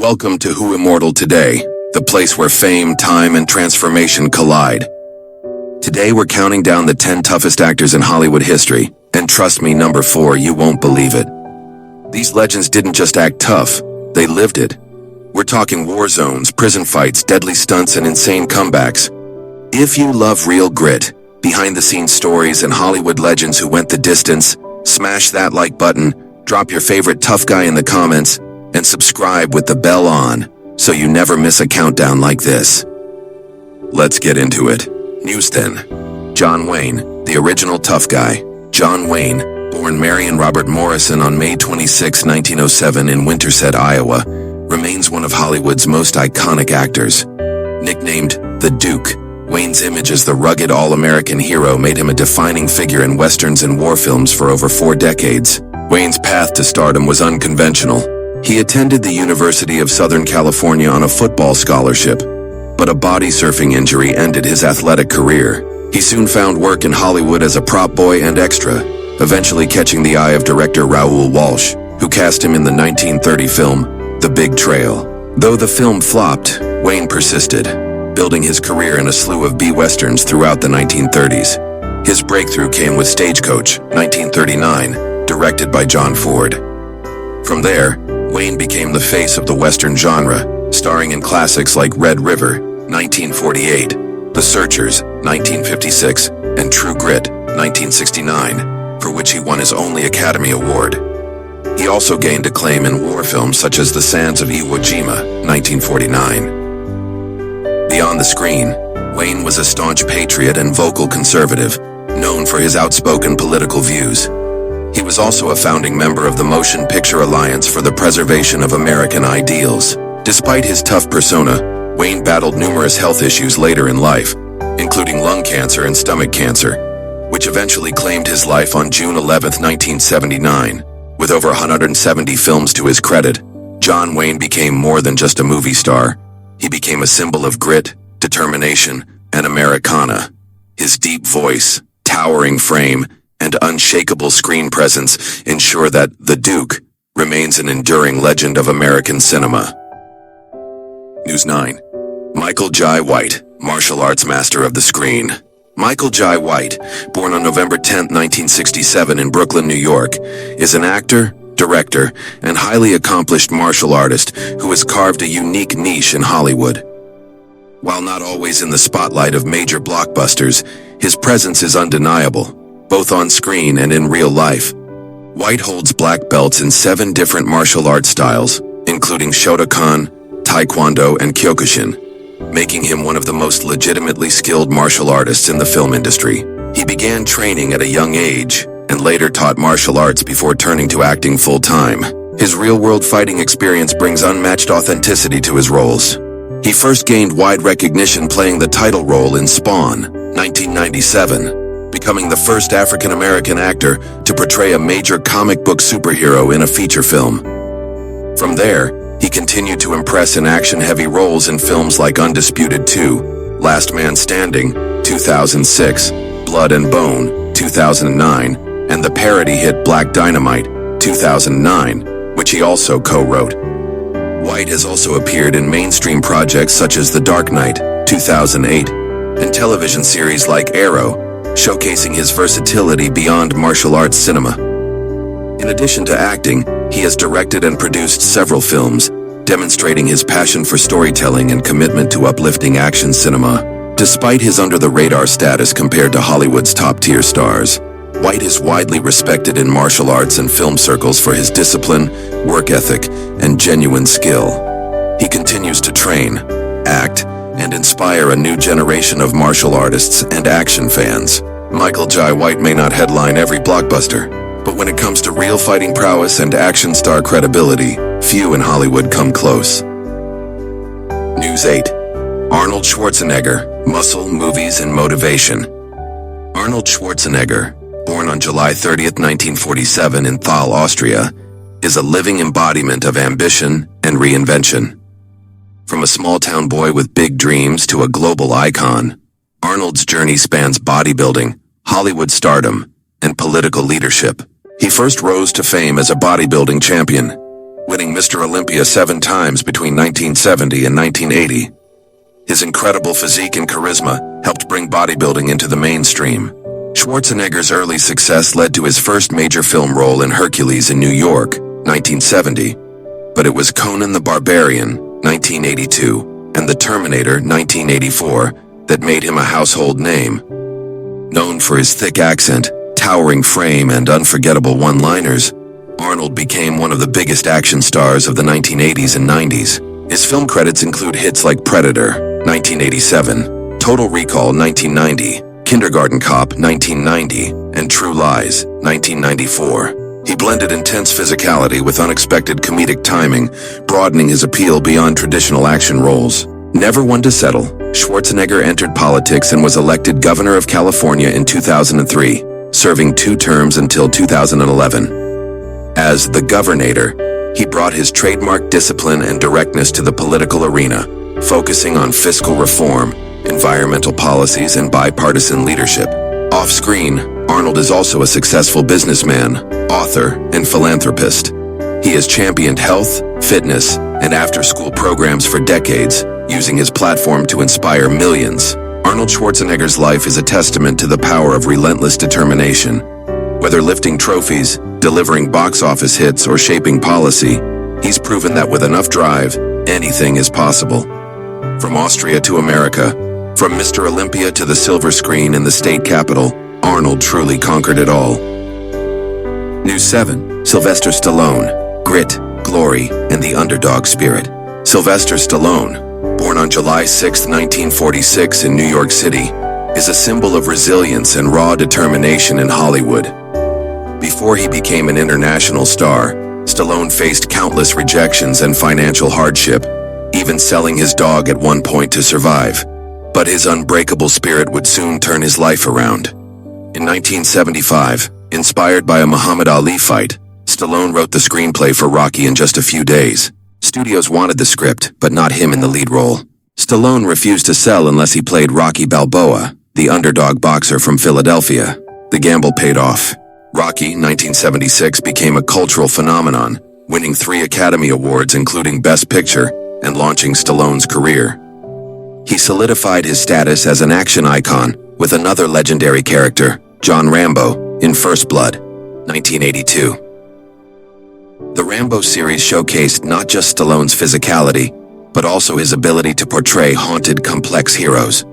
Welcome to Who Immortal Today, the place where fame, time, and transformation collide. Today we're counting down the 10 toughest actors in Hollywood history, and trust me, number 4, you won't believe it. These legends didn't just act tough, they lived it. We're talking war zones, prison fights, deadly stunts, and insane comebacks. If you love real grit, behind-the-scenes stories, and Hollywood legends who went the distance, smash that like button, drop your favorite tough guy in the comments, and subscribe with the bell on, so you never miss a countdown like this. Let's get into it. News then. John Wayne, the original tough guy. John Wayne, born Mary and Robert Morrison on May 26, 1907 in Winterset, Iowa, remains one of Hollywood's most iconic actors. Nicknamed the Duke, Wayne's image as the rugged all-American hero made him a defining figure in westerns and war films for over 4 decades. Wayne's path to stardom was unconventional. He attended the University of Southern California on a football scholarship, but a body surfing injury ended his athletic career. He soon found work in Hollywood as a prop boy and extra, eventually catching the eye of director Raoul Walsh, who cast him in the 1930 film The Big Trail. Though the film flopped, Wayne persisted, building his career in a slew of B-westerns throughout the 1930s. His breakthrough came with Stagecoach, 1939, directed by John Ford. From there, Wayne became the face of the Western genre, starring in classics like Red River, 1948, The Searchers, 1956, and True Grit, 1969, for which he won his only Academy Award. He also gained acclaim in war films such as The Sands of Iwo Jima, 1949. Beyond the screen, Wayne was a staunch patriot and vocal conservative, known for his outspoken political views. He was also a founding member of the Motion Picture Alliance for the Preservation of American Ideals. Despite his tough persona, Wayne battled numerous health issues later in life, including lung cancer and stomach cancer, which eventually claimed his life on June 11, 1979. With over 170 films to his credit, John Wayne became more than just a movie star. He became a symbol of grit, determination, and Americana. His deep voice, towering frame, and unshakable screen presence ensure that the Duke remains an enduring legend of American cinema. News 9. Michael Jai White, martial arts master of the screen. Michael Jai White, born on November 10, 1967 in Brooklyn, New York, is an actor, director, and highly accomplished martial artist who has carved a unique niche in Hollywood. While not always in the spotlight of major blockbusters, his presence is undeniable, both on screen and in real life. White holds black belts in 7 different martial arts styles, including Shotokan, Taekwondo, and Kyokushin, making him one of the most legitimately skilled martial artists in the film industry. He began training at a young age, and later taught martial arts before turning to acting full-time. His real-world fighting experience brings unmatched authenticity to his roles. He first gained wide recognition playing the title role in Spawn, 1997, becoming the first African-American actor to portray a major comic book superhero in a feature film. From there, he continued to impress in action-heavy roles in films like Undisputed 2, Last Man Standing, 2006, Blood and Bone, 2009, and the parody hit Black Dynamite, 2009, which he also co-wrote. White has also appeared in mainstream projects such as The Dark Knight, 2008, and television series like Arrow, showcasing his versatility beyond martial arts cinema. In addition to acting, he has directed and produced several films, demonstrating his passion for storytelling and commitment to uplifting action cinema. Despite his under-the-radar status compared to Hollywood's top-tier stars, White is widely respected in martial arts and film circles for his discipline, work ethic, and genuine skill. He continues to train, act, and inspire a new generation of martial artists and action fans. Michael Jai White may not headline every blockbuster, but when it comes to real fighting prowess and action star credibility, few in Hollywood come close. News 8. Arnold Schwarzenegger, muscle, movies, and motivation. Arnold Schwarzenegger, born on July 30, 1947 in Thal, Austria, is a living embodiment of ambition and reinvention. From a small-town boy with big dreams to a global icon, Arnold's journey spans bodybuilding, Hollywood stardom, and political leadership. He first rose to fame as a bodybuilding champion, winning Mr. Olympia 7 times between 1970 and 1980. His incredible physique and charisma helped bring bodybuilding into the mainstream. Schwarzenegger's early success led to his first major film role in Hercules in New York, 1970, but it was Conan the Barbarian, 1982, and The Terminator, 1984, that made him a household name. Known for his thick accent, towering frame, and unforgettable one-liners, Arnold became one of the biggest action stars of the 1980s and 90s. His film credits include hits like Predator, 1987, Total Recall, 1990, Kindergarten Cop, 1990, and True Lies, 1994. He blended intense physicality with unexpected comedic timing, broadening his appeal beyond traditional action roles. Never one to settle, Schwarzenegger entered politics and was elected governor of California in 2003, serving 2 terms until 2011. As the Governator, he brought his trademark discipline and directness to the political arena, focusing on fiscal reform, environmental policies, and bipartisan leadership. Off-screen, Arnold is also a successful businessman, author, and philanthropist. He has championed health, fitness, and after-school programs for decades, using his platform to inspire millions. Arnold Schwarzenegger's life is a testament to the power of relentless determination. Whether lifting trophies, delivering box office hits, or shaping policy, he's proven that with enough drive, anything is possible. From Austria to America, from Mr. Olympia to the silver screen in the state capitol, Arnold truly conquered it all. News 7. Sylvester Stallone, Grit, Glory, and the Underdog Spirit. Sylvester Stallone, born on July 6, 1946 in New York City, is a symbol of resilience and raw determination in Hollywood. Before he became an international star, Stallone faced countless rejections and financial hardship, even selling his dog at one point to survive. But his unbreakable spirit would soon turn his life around. In 1975, inspired by a Muhammad Ali fight, Stallone wrote the screenplay for Rocky in just a few days. Studios wanted the script, but not him in the lead role. Stallone refused to sell unless he played Rocky Balboa, the underdog boxer from Philadelphia. The gamble paid off. Rocky, 1976, became a cultural phenomenon, winning 3 Academy Awards including Best Picture and launching Stallone's career. He solidified his status as an action icon with another legendary character, John Rambo, in First Blood, 1982. The Rambo series showcased not just Stallone's physicality, but also his ability to portray haunted, complex heroes.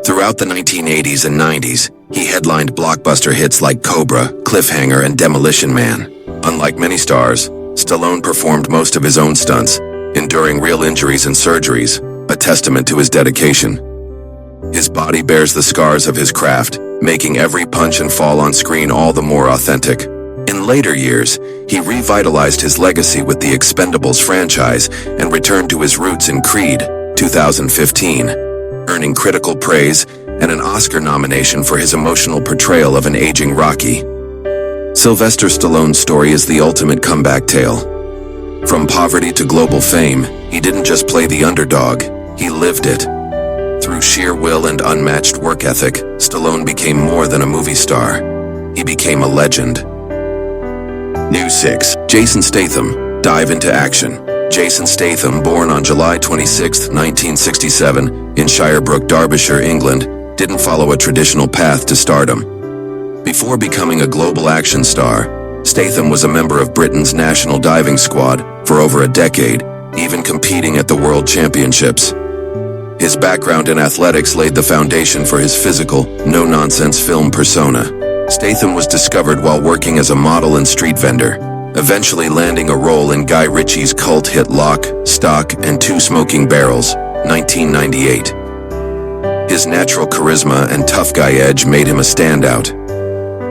Throughout the 1980s and 90s, he headlined blockbuster hits like Cobra, Cliffhanger, and Demolition Man. Unlike many stars, Stallone performed most of his own stunts, enduring real injuries and surgeries, a testament to his dedication. His body bears the scars of his craft, making every punch and fall on screen all the more authentic. In later years, he revitalized his legacy with the Expendables franchise and returned to his roots in Creed, 2015, earning critical praise and an Oscar nomination for his emotional portrayal of an aging Rocky. Sylvester Stallone's story is the ultimate comeback tale. From poverty to global fame, he didn't just play the underdog, he lived it. Through sheer will and unmatched work ethic, Stallone became more than a movie star. He became a legend. News 6. Jason Statham, dive into action. Jason Statham, born on July 26, 1967, in Shirebrook, Derbyshire, England, didn't follow a traditional path to stardom. Before becoming a global action star, Statham was a member of Britain's national diving squad for over a decade, even competing at the World Championships. His background in athletics laid the foundation for his physical, no-nonsense film persona. Statham was discovered while working as a model and street vendor, eventually landing a role in Guy Ritchie's cult hit Lock, Stock, and Two Smoking Barrels, 1998. His natural charisma and tough guy edge made him a standout.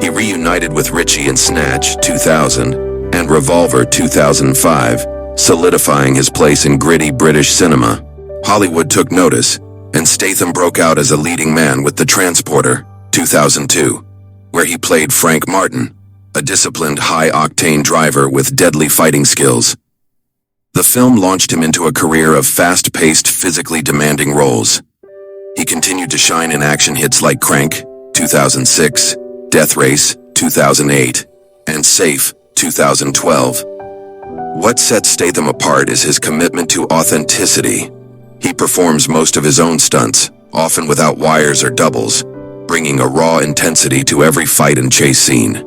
He reunited with Ritchie in Snatch, 2000, and Revolver, 2005, solidifying his place in gritty British cinema. Hollywood took notice, and Statham broke out as a leading man with The Transporter, 2002, where he played Frank Martin, a disciplined, high-octane driver with deadly fighting skills. The film launched him into a career of fast-paced, physically demanding roles. He continued to shine in action hits like Crank, 2006, Death Race, 2008, and Safe, 2012. What sets Statham apart is his commitment to authenticity. He performs most of his own stunts, often without wires or doubles, bringing a raw intensity to every fight and chase scene.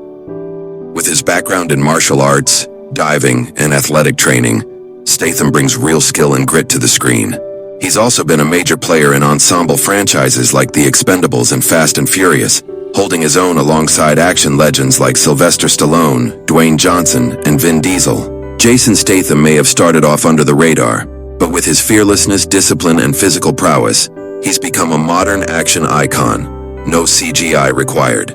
With his background in martial arts, diving, and athletic training, Statham brings real skill and grit to the screen. He's also been a major player in ensemble franchises like The Expendables and Fast and Furious, holding his own alongside action legends like Sylvester Stallone, Dwayne Johnson, and Vin Diesel. Jason Statham may have started off under the radar, but with his fearlessness, discipline, and physical prowess, he's become a modern action icon. No CGI required.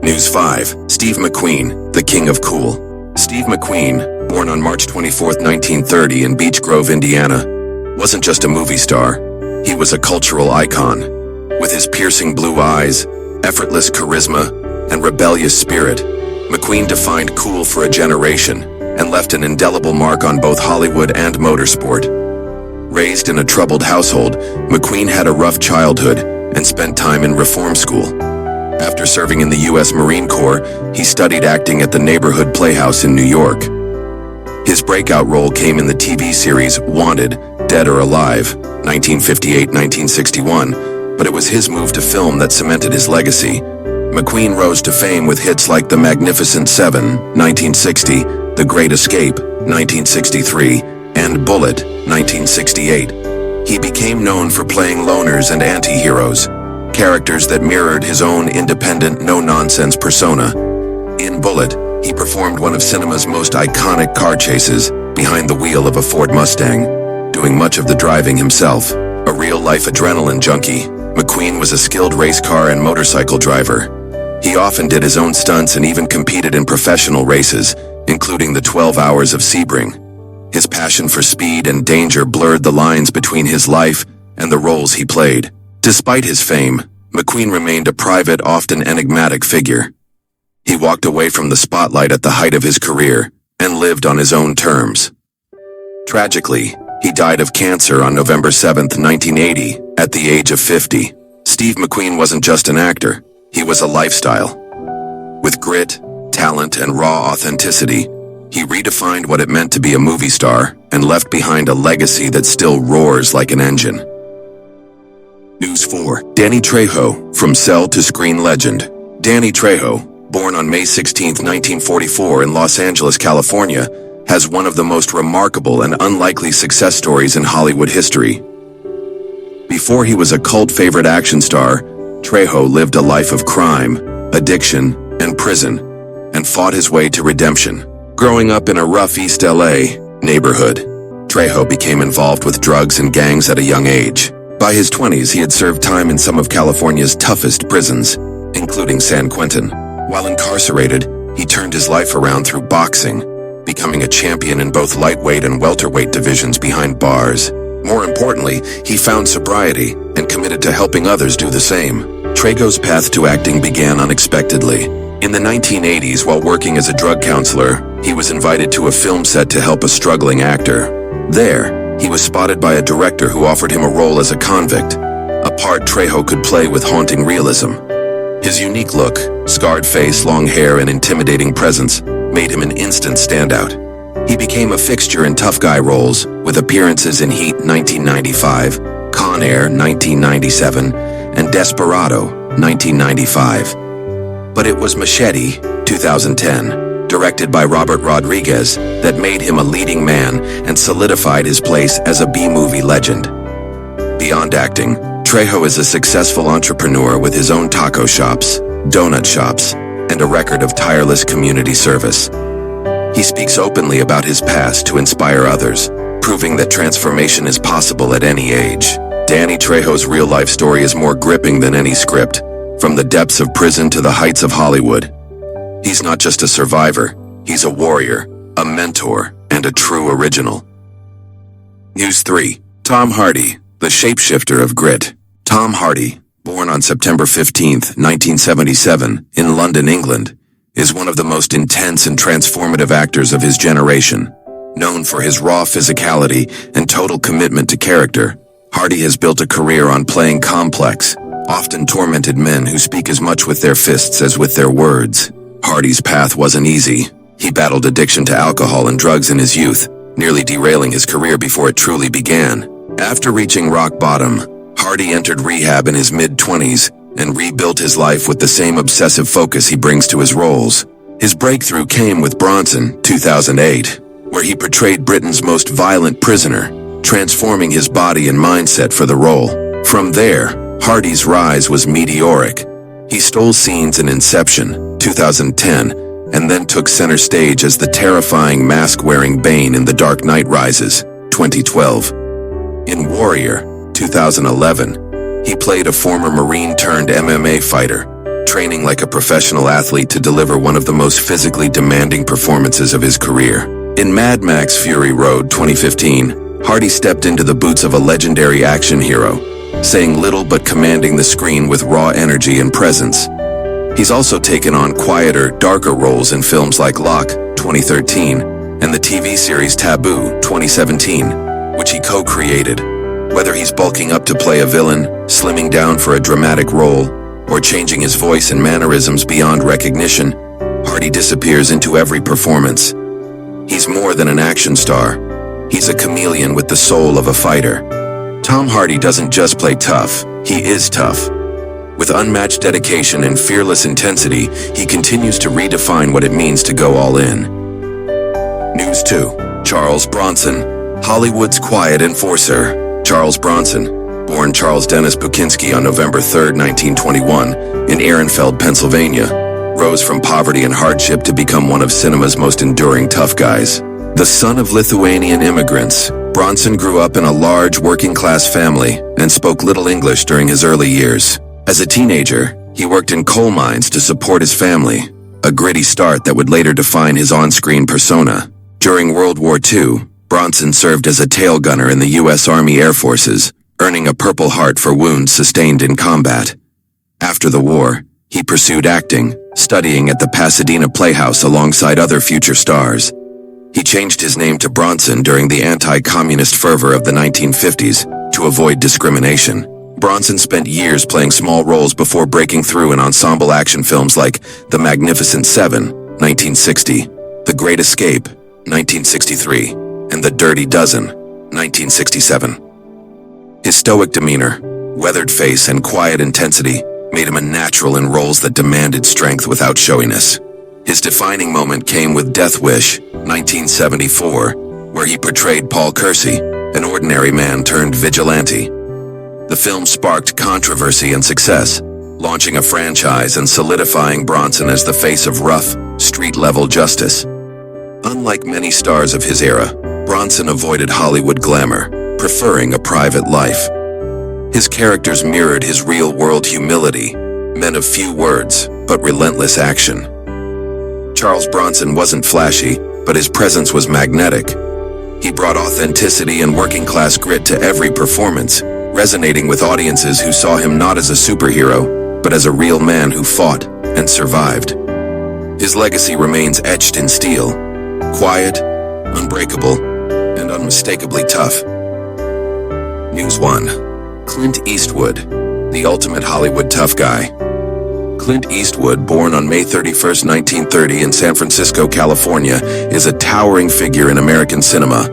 News 5. Steve McQueen, the King of Cool. Steve McQueen, born on March 24, 1930 in Beech Grove, Indiana, wasn't just a movie star. He was a cultural icon. With his piercing blue eyes, effortless charisma, and rebellious spirit, McQueen defined cool for a generation and left an indelible mark on both Hollywood and motorsport. Raised in a troubled household, McQueen had a rough childhood and spent time in reform school. After serving in the U.S. Marine Corps, he studied acting at the Neighborhood Playhouse in New York. His breakout role came in the TV series Wanted, Dead or Alive, 1958-1961, but it was his move to film that cemented his legacy. McQueen rose to fame with hits like The Magnificent Seven, 1960, The Great Escape, 1963, and Bullet, 1968. He became known for playing loners and anti-heroes, characters that mirrored his own independent, no-nonsense persona. In Bullet, he performed one of cinema's most iconic car chases behind the wheel of a Ford Mustang, doing much of the driving himself. A real-life adrenaline junkie, McQueen was a skilled race car and motorcycle driver. He often did his own stunts and even competed in professional races, including the 12 Hours of Sebring. His passion for speed and danger blurred the lines between his life and the roles he played. Despite his fame, McQueen remained a private, often enigmatic figure. He walked away from the spotlight at the height of his career and lived on his own terms. Tragically, he died of cancer on November 7, 1980, at the age of 50. Steve McQueen wasn't just an actor, he was a lifestyle. With grit, talent, and raw authenticity, he redefined what it meant to be a movie star and left behind a legacy that still roars like an engine. News 4. Danny Trejo, from cell to screen legend. Danny Trejo, born on May 16, 1944 in Los Angeles, California, has one of the most remarkable and unlikely success stories in Hollywood history. Before he was a cult favorite action star, Trejo lived a life of crime, addiction, and prison, and fought his way to redemption. Growing up in a rough East LA neighborhood, Trejo became involved with drugs and gangs at a young age. By his 20s, he had served time in some of California's toughest prisons, including San Quentin. While incarcerated, he turned his life around through boxing, becoming a champion in both lightweight and welterweight divisions behind bars. More importantly, he found sobriety and committed to helping others do the same. Trejo's path to acting began unexpectedly. In the 1980s, while working as a drug counselor, he was invited to a film set to help a struggling actor. There, he was spotted by a director who offered him a role as a convict, a part Trejo could play with haunting realism. His unique look, scarred face, long hair, and intimidating presence made him an instant standout. He became a fixture in tough guy roles, with appearances in Heat 1995, Con Air 1997, and Desperado 1995. But it was Machete 2010, directed by Robert Rodriguez, that made him a leading man and solidified his place as a B-movie legend. Beyond acting, Trejo is a successful entrepreneur with his own taco shops, donut shops, and a record of tireless community service. He speaks openly about his past to inspire others, proving that transformation is possible at any age. Danny Trejo's real-life story is more gripping than any script, from the depths of prison to the heights of Hollywood. He's not just a survivor, he's a warrior, a mentor, and a true original. News 3. Tom Hardy, the shapeshifter of grit. Tom Hardy, born on September 15, 1977, in London, England, is one of the most intense and transformative actors of his generation. Known for his raw physicality and total commitment to character, Hardy has built a career on playing complex, often tormented men who speak as much with their fists as with their words. Hardy's path wasn't easy. He battled addiction to alcohol and drugs in his youth, nearly derailing his career before it truly began. After reaching rock bottom, Hardy entered rehab in his mid-20s and rebuilt his life with the same obsessive focus he brings to his roles. His breakthrough came with Bronson, 2008, where he portrayed Britain's most violent prisoner, transforming his body and mindset for the role. From there, Hardy's rise was meteoric. He stole scenes in Inception, 2010, and then took center stage as the terrifying mask-wearing Bane in The Dark Knight Rises, 2012. In Warrior, 2011, he played a former Marine-turned-MMA fighter, training like a professional athlete to deliver one of the most physically demanding performances of his career. In Mad Max Fury Road, 2015, Hardy stepped into the boots of a legendary action hero, saying little but commanding the screen with raw energy and presence. He's also taken on quieter, darker roles in films like Locke, 2013, and the TV series Taboo, 2017, which he co-created. Whether he's bulking up to play a villain, slimming down for a dramatic role, or changing his voice and mannerisms beyond recognition, Hardy disappears into every performance. He's more than an action star. He's a chameleon with the soul of a fighter. Tom Hardy doesn't just play tough, he is tough. With unmatched dedication and fearless intensity, he continues to redefine what it means to go all in. News 2. Charles Bronson, Hollywood's quiet enforcer. Charles Bronson, born Charles Dennis Pukinski on November 3, 1921, in Ehrenfeld, Pennsylvania, rose from poverty and hardship to become one of cinema's most enduring tough guys. The son of Lithuanian immigrants, Bronson grew up in a large working-class family and spoke little English during his early years. As a teenager, he worked in coal mines to support his family, a gritty start that would later define his on-screen persona. During World War II, Bronson served as a tail gunner in the U.S. Army Air Forces, earning a Purple Heart for wounds sustained in combat. After the war, he pursued acting, studying at the Pasadena Playhouse alongside other future stars. He changed his name to Bronson during the anti-communist fervor of the 1950s to avoid discrimination. Bronson spent years playing small roles before breaking through in ensemble action films like The Magnificent Seven, 1960, The Great Escape, 1963, and The Dirty Dozen, 1967. His stoic demeanor, weathered face, and quiet intensity made him a natural in roles that demanded strength without showiness. His defining moment came with Death Wish, 1974, where he portrayed Paul Kersey, an ordinary man turned vigilante. The film sparked controversy and success, launching a franchise and solidifying Bronson as the face of rough, street-level justice. Unlike many stars of his era, Bronson avoided Hollywood glamour, preferring a private life. His characters mirrored his real-world humility, men of few words, but relentless action. Charles Bronson wasn't flashy, but his presence was magnetic. He brought authenticity and working-class grit to every performance, resonating with audiences who saw him not as a superhero, but as a real man who fought and survived. His legacy remains etched in steel, quiet, unbreakable, and unmistakably tough. News 1. Clint Eastwood, the ultimate Hollywood tough guy. Clint Eastwood, born on May 31, 1930 in San Francisco, California, is a towering figure in American cinema,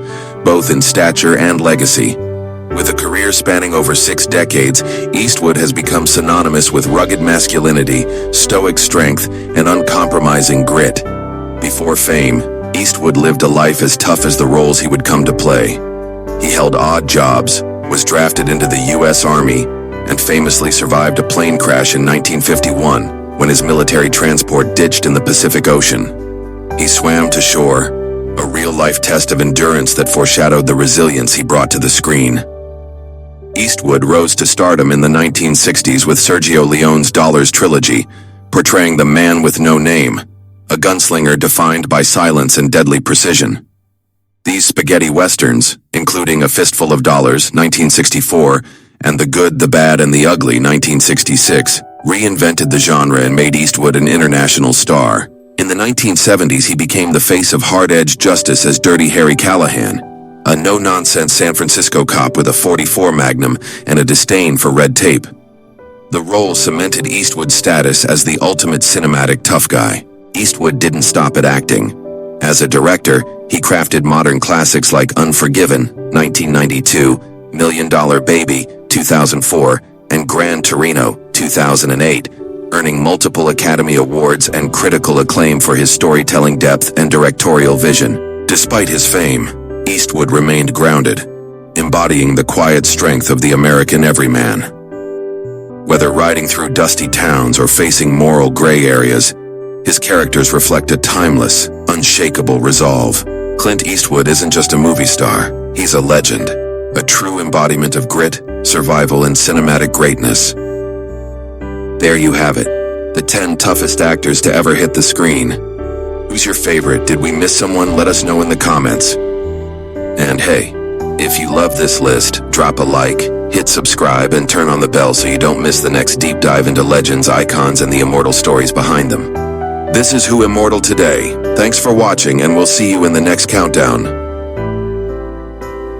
both in stature and legacy. With a career spanning over 6 decades, Eastwood has become synonymous with rugged masculinity, stoic strength, and uncompromising grit. Before fame, Eastwood lived a life as tough as the roles he would come to play. He held odd jobs, was drafted into the U.S. Army, and famously survived a plane crash in 1951 when his military transport ditched in the Pacific Ocean. He swam to shore, a real-life test of endurance that foreshadowed the resilience he brought to the screen. Eastwood rose to stardom in the 1960s with Sergio Leone's Dollars trilogy, portraying the man with no name, a gunslinger defined by silence and deadly precision. These spaghetti westerns, including A Fistful of Dollars, 1964, and The Good, the Bad, and the Ugly, 1966, reinvented the genre and made Eastwood an international star. In the 1970s, he became the face of hard-edged justice as Dirty Harry Callahan, a no-nonsense San Francisco cop with a .44 Magnum and a disdain for red tape. The role cemented Eastwood's status as the ultimate cinematic tough guy. Eastwood didn't stop at acting. As a director, he crafted modern classics like Unforgiven, 1992, $1 Million Baby, 2004, and Gran Torino, 2008, earning multiple Academy Awards and critical acclaim for his storytelling depth and directorial vision. Despite his fame, Eastwood remained grounded, embodying the quiet strength of the American everyman. Whether riding through dusty towns or facing moral gray areas, his characters reflect a timeless, unshakable resolve. Clint Eastwood isn't just a movie star, he's a legend, a true embodiment of grit, survival, and cinematic greatness. There you have it, the 10 toughest actors to ever hit the screen. Who's your favorite? Did we miss someone? Let us know in the comments. And hey, if you love this list, drop a like, hit subscribe, and turn on the bell so you don't miss the next deep dive into legends, icons, and the immortal stories behind them. This is Who Immortal Today. Thanks for watching, and we'll see you in the next countdown.